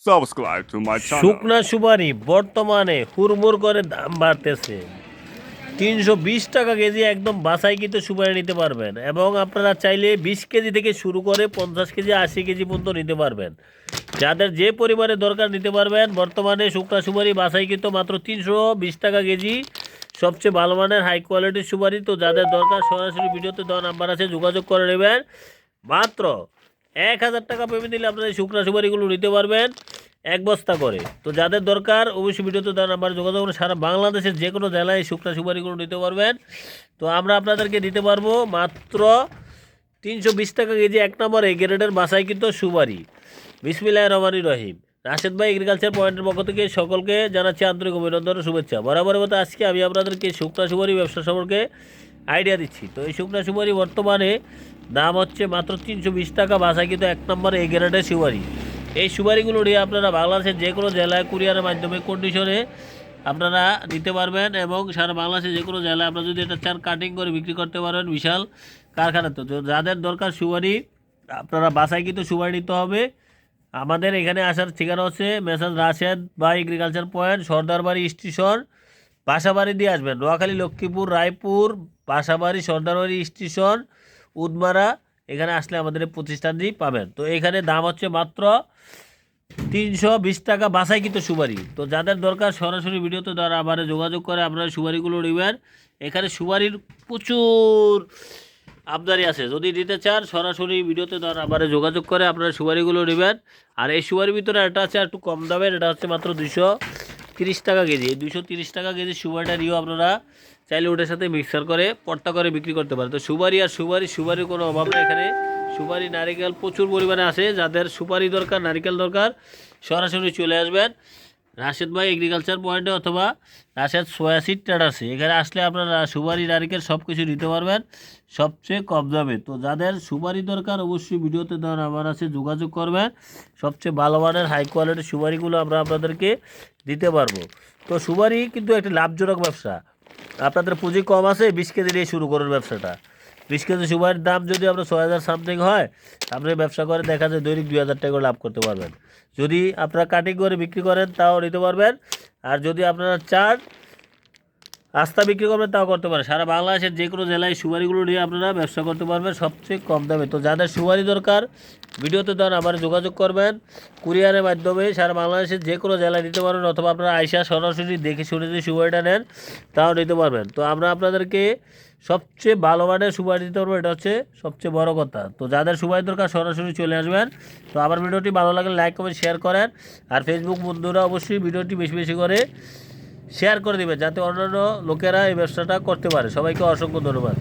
Subscribe to my channel. শুকনা সুপারি বর্তমানে হুড়মুড় করে দাম বাড়তেছে। 320 টাকা কেজি একদম বাছাইকৃত সুপারি নিতে পারবেন এবং আপনারা চাইলে 20 কেজি থেকে শুরু করে 50 কেজি 80 কেজি পর্যন্ত নিতে পারবেন। যাদের যে পরিমাণে দরকার নিতে পারবেন। বর্তমানে শুকনা সুপারি বাছাইকৃত মাত্র 320 টাকা কেজি, সবচেয়ে ভালো মানের হাই কোয়ালিটির সুপারি। তো যাদের দরকার সরাসরি ভিডিওতে দেওয়া নাম্বার আছে, যোগাযোগ করে নেবেন। মাত্র 1000 টাকা পেমেন্ট দিলে আপনারা এই শুকনা সুপারিগুলো নিতে পারবেন 1 বস্তা করে। তো যাদের দরকার অবশ্যই ভিডিওতে দেওয়া নাম্বার যোগাযোগ করে সারা বাংলাদেশের যে কোনো জেলায় শুকনা সুপারিগুলো নিতে পারবেন। তো আমরা আপনাদেরকে দিতে পারবো মাত্র 320 টাকা কেজি 1 নম্বর এ গ্রেডের বাছাইকৃত সুপারি। বিসমিল্লাহির রহমানির রহিম। রাশেদ ভাই এগ্রিকালচার পয়েন্টের পক্ষ থেকে সকলকে জানাচ্ছি আন্তরিক অভিনন্দন ও শুভেচ্ছা। বরাবরের মতো আজকে আমি আপনাদেরকে শুকনা সুপারি ব্যবসা সম্পর্কে আইডিয়া দিচ্ছি। তো এই শুকনা সুপারি বর্তমানে দাম হচ্ছে মাত্র 320 টাকা বাছাইকৃত 1 নম্বর এ গ্রেডের সুপারি। এই সুপারিগুলো নিয়ে আপনারা বাংলাদেশের যে কোনো জেলায় কুরিয়ারের মাধ্যমে কন্ডিশনে আপনারা নিতে পারবেন এবং সারা বাংলাদেশের যে কোনো জেলায় আপনারা যদি এটা চান কাটিং করে বিক্রি করতে পারবেন বিশাল কারখানাতে। তো যাদের দরকার সুপারি আপনারা বাছাইকৃত সুপারি নিতে হবে। আমাদের এখানে আসার ঠিকানা হচ্ছে মেসাজ রাশেদ বা এগ্রিকালচার পয়েন্ট, সর্দারবাড়ি স্টেশন, বাসাবাড়ি দিয়ে আসবেন। নোয়াখালী, লক্ষ্মীপুর, রায়পুর, বাসাবাড়ি, সর্দারবাড়ি স্টেশন, উদমারা, এখানে আসলে আমাদের এই প্রতিষ্ঠানটি পাবেন। তো এখানে দাম হচ্ছে মাত্র 320 টাকা বাছাইকৃত সুপারি। তো যাদের দরকার সরাসরি ভিডিওতে দ্বারা আবার যোগাযোগ করে আপনারা সুপারিগুলো নেবেন। এখানে সুপারির প্রচুর আমদানি আছে। যদি নিতে চান সরাসরি ভিডিওতে দ্বারা আবার যোগাযোগ করে আপনারা সুপারিগুলো নেবেন। আর এই সুপারির ভিতরে এটা আছে একটু কম দামের, এটা হচ্ছে মাত্র 230 টাকা কেজি। এই 230 টাকা কেজি সুপারিটা নিয়েও আপনারা চাইলে ওটার সাথে মিক্সার করে পট্টা করে বিক্রি করতে পারেন। তো সুপারি আর সুপারির কোনো অভাব নেই এখানে। সুপারি নারিকেল প্রচুর পরিমাণে আছে। যাদের সুপারি দরকার, নারিকেল দরকার, সরাসরি চলে আসবেন রাশেদ ভাই এগ্রিকালচার পয়েন্টে অথবা রাশেদ সোয়া সিড ট্রেডার্সে। এখানে আসলে আপনারা সুপারি, নারিকেল সব কিছু নিতে পারবেন সবচেয়ে কম দামে। তো যাদের সুপারি দরকার অবশ্যই ভিডিওতে দেওয়া নাম্বার আছে, যোগাযোগ করবেন। সবচেয়ে ভালো মানের হাই কোয়ালিটির সুপারিগুলো আমরা আপনাদেরকে দিতে পারবো। তো সুপারি কিন্তু একটি লাভজনক ব্যবসা। আপনাদের পুঁজি কম আছে, 20 কেজি দিয়ে শুরু করুন ব্যবসাটা। 20 কেজি সুপারির দাম যদি আপনার 6000 সামথিং হয়, আপনি ব্যবসা করে দেখা যায় দৈনিক 2000 টাকা করে লাভ করতে পারবেন। যদি আপনারা কাটিং করে বিক্রি করেন তাও নিতে পারবেন। আর যদি আপনারা চান আস্থা বিক্রি করবেন তাও করতে পারেন। সারা বাংলাদেশের যে কোনো জেলায় সুপারিগুলো নিয়ে আপনারা ব্যবসা করতে পারবেন সবচেয়ে কম দামে। তো যাদের সুপারি দরকার ভিডিওতে দেন আবার যোগাযোগ করবেন। কুরিয়ারের মাধ্যমে সারা বাংলাদেশের যে কোনো জেলায় নিতে পারবেন অথবা আপনারা আইসা সরাসরি দেখে শুনে যদি সুপারিটা নেন তাও নিতে পারবেন। তো আমরা আপনাদেরকে সবচেয়ে ভালো মানের সুপারি দিতে পারবো, এটা হচ্ছে সবচেয়ে বড় কথা। তো যাদের সুপারি দরকার সরাসরি চলে আসবেন। তো আমার ভিডিওটি ভালো লাগলে লাইক কমেন্ট শেয়ার করেন। আর ফেসবুক বন্ধুরা অবশ্যই ভিডিওটি বেশি বেশি করে শেয়ার করে দেবেন যাতে অন্যান্য লোকেরা এই ব্যবসাটা করতে পারে। সবাইকে অসংখ্য ধন্যবাদ।